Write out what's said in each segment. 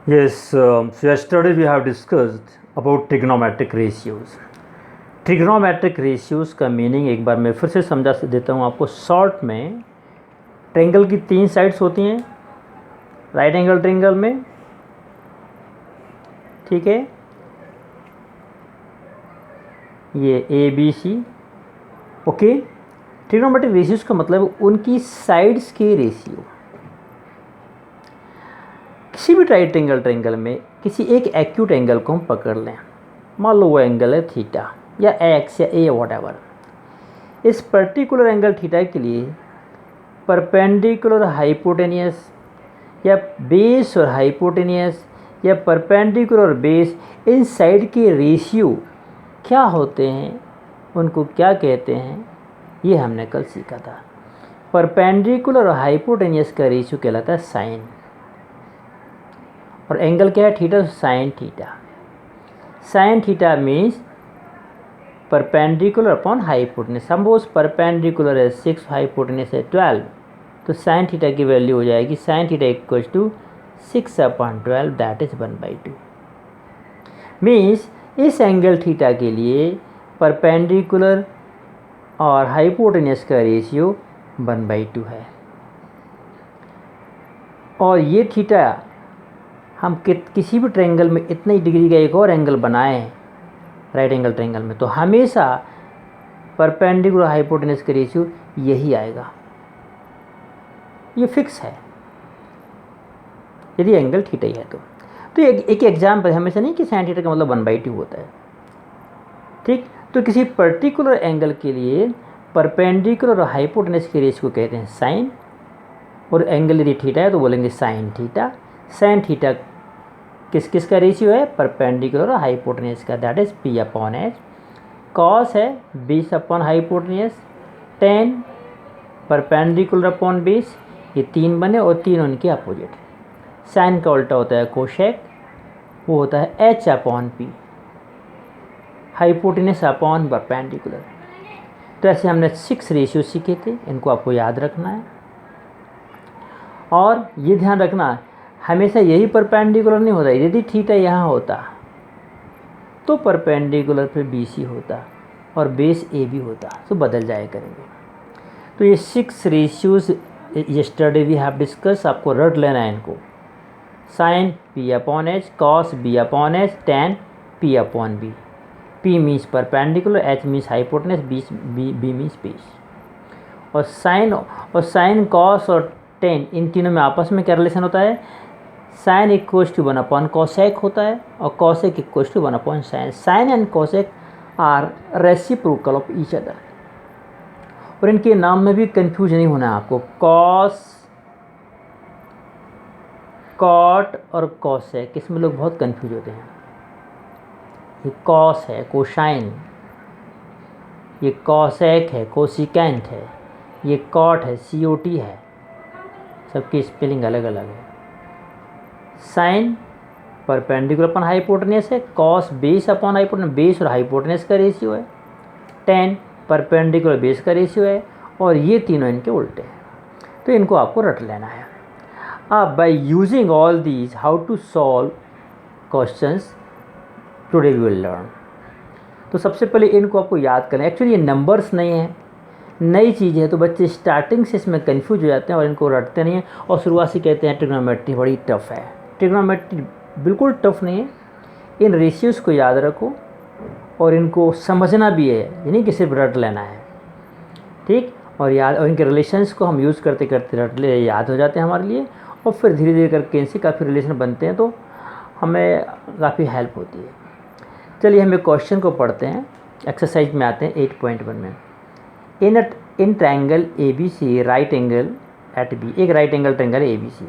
Yes, so yesterday we have discussed about trigonometric ratios. Trigonometric ratios का meaning एक बार मैं फिर से समझा देता हूँ आपको शॉर्ट में। ट्रायंगल की 3 साइड्स होती हैं राइट एंगल ट्रायंगल में, ठीक है। ये A B C, okay. Trigonometric ratios का मतलब उनकी साइड्स के रेशियो। किसी भी राइट एंगल ट्रायंगल में किसी एक एक्यूट एंगल को हम पकड़ लें, मान लो वो एंगल है थीटा या एक्स या ए व्हाटएवर। इस पर्टिकुलर एंगल थीटा के लिए परपेंडिकुलर हाइपोटेनियस या बेस और हाइपोटेनियस या परपेंडिकुलर और बेस, इन साइड के रेशियो क्या होते हैं, उनको क्या कहते हैं, ये हमने कल सीखा था। परपेंडिकुलर और हाइपोटेनियस का रेशियो कहलाता है साइन, और एंगल क्या है theta, sine theta. Sine theta means perpendicular upon hypotenuse. Suppose perpendicular है 6, हाइपोटेनस है 12, तो साइन थीटा की वैल्यू हो जाएगी sine theta equal to 6/12, that is 1/2। Means इस एंगल थीटा के लिए परपेंडिकुलर और हाइपोटेनस का रेशियो 1/2 है। और ये थीटा हम किसी भी ट्रायंगल में इतनी डिग्री का एक और एंगल बनाएं राइट एंगल ट्रायंगल में, तो हमेशा परपेंडिकुलर हाइपोटेनस का रेशियो यही आएगा, ये फिक्स है यदि एंगल थीटा ही है तो एक एग्जाम्पल, हमेशा नहीं कि साइन थीटा का मतलब 1/2 होता है, ठीक। तो किसी पर्टिकुलर एंगल के लिए परपेंडिकुलर और हाइपोटेनस के रेशियो को कहते हैं साइन, और एंगल यदि थीटा है तो बोलेंगे साइन थीटा। साइन थीटा किस किस का रेशियो है, परपेंडिकुलर और हाइपोटेनस का, दैट इज P/H। कॉस है base upon hypotenuse, ten perpendicular upon base, ये 3 बने और 3 उनके अपोजिट। साइन का उल्टा होता है कोशेक, वो होता है H/P, हाइपोटेनस अपॉन परपेंडिकुलर। तो ऐसे हमने 6 रेशियो सीखे थे, इनको आपको याद रखना है। और ये ध्यान रखना हमेशा यही परपेंडिकुलर नहीं होता, यदि थीटा यहाँ होता तो परपेंडिकुलर पे BC होता और बेस AB होता, तो बदल जाया करेंगे। तो ये 6 ratios yesterday we have discuss, आपको रट लेना है इनको। Sine P/H, cos B/H, tan P/B। P means perpendicular, H means hypotenuse, B means base. और साइन कॉस और टेन, इन तीनों में आपस में क्या रिलेशन होता है, sign equals to 1/cosec cosec होता है और cosec equals to 1/sin। Sine and cosec are reciprocal of each other. और इनके नाम में भी कंफ्यूज नहीं होना है आपको, कॉस, कॉट और कॉसेक, इसमें लोग बहुत कंफ्यूज होते हैं। ये कॉस है कोसाइन, ये कॉसेक है कोसिकेंट है, ये कॉट है COT है, सबकी स्पेलिंग अलग अलग है। साइन परपेंडिकुलर अपॉन हाइपोटेनस है, cos base upon hypotenuse, base और हाइपोटेनस का रेशियो है, टेन परपेंडिकुलर बेस का रेशियो है, और ये तीनों इनके उल्टे हैं। तो इनको आपको रट लेना है। अब by using all these how to solve questions today we will learn. तो सबसे पहले इनको आपको याद करना है। एक्चुअली ये नंबर्स नहीं है, नई चीज़ है, तो बच्चे स्टार्टिंग से इसमें कंफ्यूज हो जाते हैं और इनको रटते नहीं हैं, और शुरुआत से कहते हैं ट्रिग्नोमेट्री बड़ी टफ है। ट्रिग्नोमेट्री बिल्कुल टफ नहीं है, इन रेशियोज़ को याद रखो और इनको समझना भी है, यानी कि सिर्फ रट लेना है, ठीक। और इनके रिलेशंस को हम यूज़ करते करते रट ले याद हो जाते हैं हमारे लिए, और फिर धीरे धीरे करके इनसे काफ़ी रिलेशन बनते हैं, तो हमें काफ़ी हेल्प होती है। चलिए हम एक क्वेश्चन को पढ़ते हैं, एक्सरसाइज में आते हैं 8.1 में। In triangle ABC right angle at B, एक right angle triangle ABC,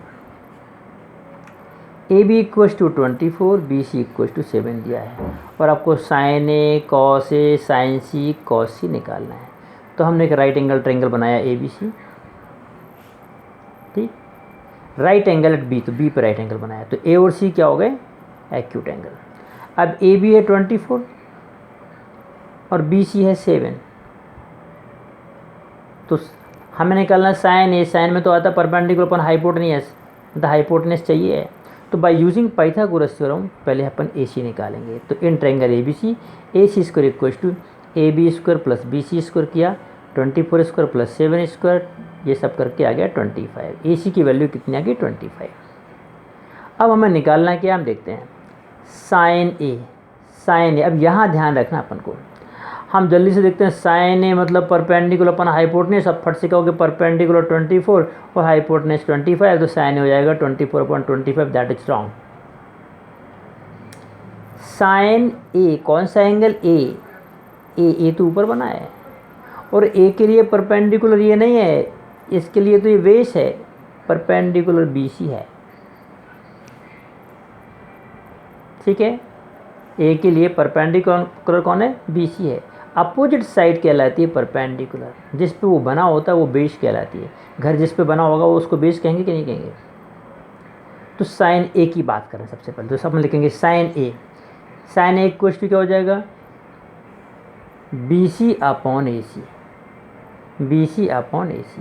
AB equals to 24, BC equals to 7 दिया है, और आपको sine A, cos A, sine C, cos C निकालना है। तो हमने एक राइट एंगल ट्रायंगल बनाया ABC, ठीक। राइट एंगल एट B, तो B पर राइट एंगल बनाया, तो A और C क्या हो गए, एक्यूट एंगल। अब AB है 24 और BC है 7, तो हमें निकालना साइन A, साइन में तो आता परपेंडिकुलर अपॉन हाइपोटेनस, तो हाइपोटेनस चाहिए है, तो बाय यूजिंग पाइथागोरस थ्योरम पहले अपन ए सी निकालेंगे। तो in triangle A C square equal to A B square plus B C square किया, 24 स्क्वायर प्लस 7 स्क्वायर, ये सब करके आ गया 25। ए सी की वैल्यू कितनी आ गई 25। अब हमें निकालना क्या, हम देखते हैं साइन ए। अब यहाँ ध्यान रखना अपन को, हम जल्दी से देखते हैं। साइन ए मतलब परपेंडिकुलर अपन हाइपोटेनस, अब फट से कहोगे परपेंडिकुलर 24 और हाइपोटेनस 25, तो साइन ए हो जाएगा 24/25, दैट इज रॉन्ग। साइन ए कौन सा एंगल, ए तो ऊपर बना है और ए के लिए परपेंडिकुलर ये नहीं है, इसके लिए तो ये बेस है, परपेंडिकुलर BC है, ठीक है। ए के लिए परपेंडिकुलर कौन है, BC है। अपोजिट साइड कहलाती है परपेंडिकुलर, जिस पे वो बना होता है वो बेस कहलाती है। घर जिस पे बना होगा वो उसको बेस कहेंगे कि नहीं कहेंगे। तो साइन ए की बात करें सबसे पहले, तो सब में लिखेंगे sine A. Sine A equal to क्या हो जाएगा, BC upon AC। BC upon AC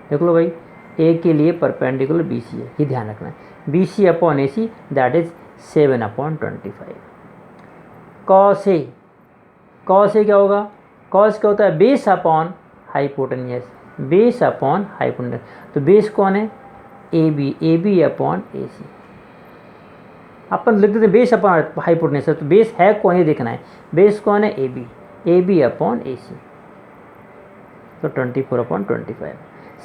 देख लो भाई, ए के लिए परपेंडिकुलर BC है, ये ध्यान रखना है। BC upon AC that is 7/25। Cos A क्या होगा, कॉस क्या होता है, base upon hypotenuse, base upon hypotenuse. तो बेस कौन है, AB अपॉन AC। अपन लिख देते बेस अपॉन हाइपोटेनियस, तो बेस है कौन, ये देखना है। बेस कौन है, AB अपॉन AC, तो 24/25।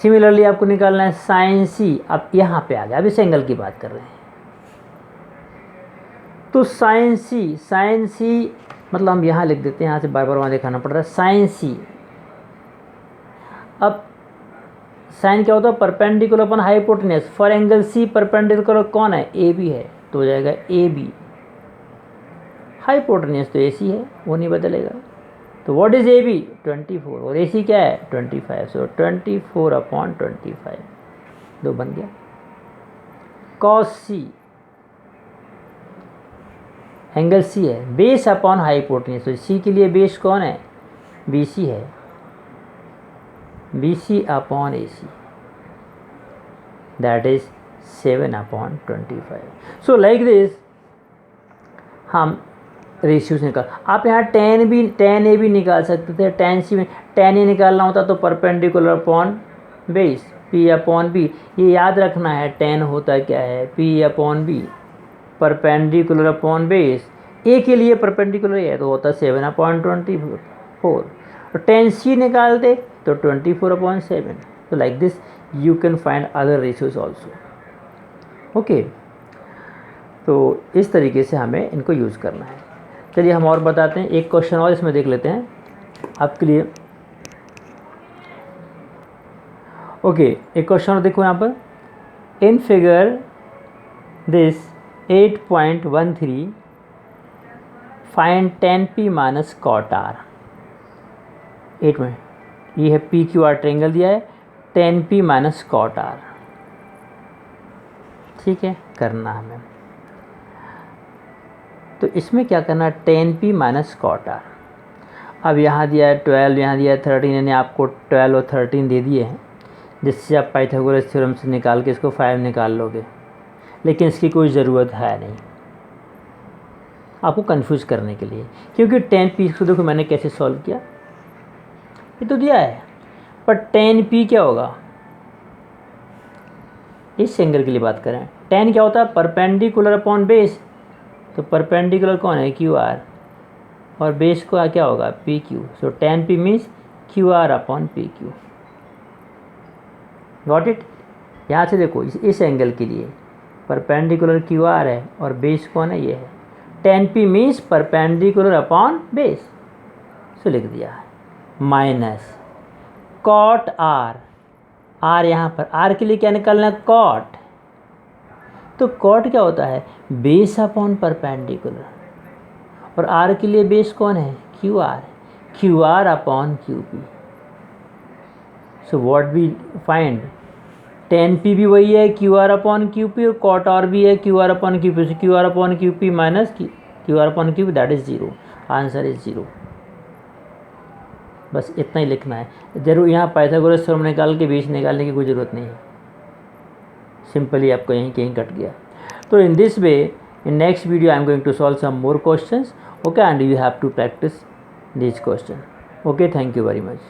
सिमिलरली आपको निकालना है साइन सी। अब यहाँ पे आ गया, अब इस एंगल की बात कर रहे हैं। तो साइन सी मतलब हम यहाँ लिख देते हैं, यहाँ से बार बार वहाँ दिखाना पड़ रहा है, साइन सी। अब साइन क्या होता है, perpendicular upon hypotenuse, for angle C perpendicular कौन है, AB है, तो हो जाएगा AB। हाइपोटेनस तो AC है, वो नहीं बदलेगा। तो व्हाट इज AB, 24, और AC क्या है 25, सो 24/25, दो बन गया। कॉस सी, एंगल C है, बेस अपॉन हाइपोटेनस, तो C के लिए बेस कौन है, BC है, BC upon AC that is 7/25। So like this हम रेशियोज निकाल, आप यहाँ tan A भी निकाल सकते थे। tan C में tan A निकालना होता तो perpendicular upon base, P upon B। ये याद रखना है, tan होता क्या है, P upon B, perpendicular upon base. A के लिए परपेंडिकुलर है तो होता 7/24। तो tan C निकालते तो 24/7। तो like this you can find other ratios also, okay. तो इस तरीके से हमें इनको यूज़ करना है। चलिए हम और बताते हैं, एक क्वेश्चन और इसमें देख लेते हैं आपके लिए, ओके। एक क्वेश्चन और देखो यहाँ पर, in figure this 8.13 find tan P minus cot R। 8 में ये है PQR ट्रेंगल दिया है, tan P minus cot R, ठीक है, करना हमें। तो इसमें क्या करना, tan P minus cot R। अब यहाँ दिया है 12, यहाँ दिया है 13, यानी आपको 12 और 13 दे दिए हैं, जिससे आप पाइथागोरस थ्योरम से निकाल के इसको 5 निकाल लोगे। लेकिन इसकी कोई ज़रूरत है नहीं आपको कंफ्यूज करने के लिए, क्योंकि tan P को देखो मैंने कैसे सॉल्व किया, ये तो दिया है, पर tan P क्या होगा, इस एंगल के लिए बात करें, tan क्या होता है, परपेंडिकुलर अपॉन बेस। तो परपेंडिकुलर कौन है, QR, और बेस को क्या होगा, PQ। So tan P means QR upon PQ। Got it. यहाँ से देखो इस एंगल के लिए परपेंडिकुलर QR है और बेस कौन है, ये है, tan P means perpendicular upon base, so लिख दिया है, माइनस cot R यहाँ पर R के लिए क्या निकालना है, cot। तो cot क्या होता है, बेस अपॉन परपेंडिकुलर, और R के लिए बेस कौन है, QR upon QP। So what we find, tan P भी वही है, QR अपॉन QP, और cot R भी है, QR upon QP। So QR upon QP minus QR upon QP that is 0, answer is 0। बस इतना ही लिखना है, जरूर यहाँ पाइथागोरस थ्योरम निकाल के बेस निकालने की कोई ज़रूरत नहीं है, सिंपली आपको यहीं कहीं कट गया। So in this way, in next video I am going to solve some more questions, okay, and you have to practice these questions. Okay, thank you very much.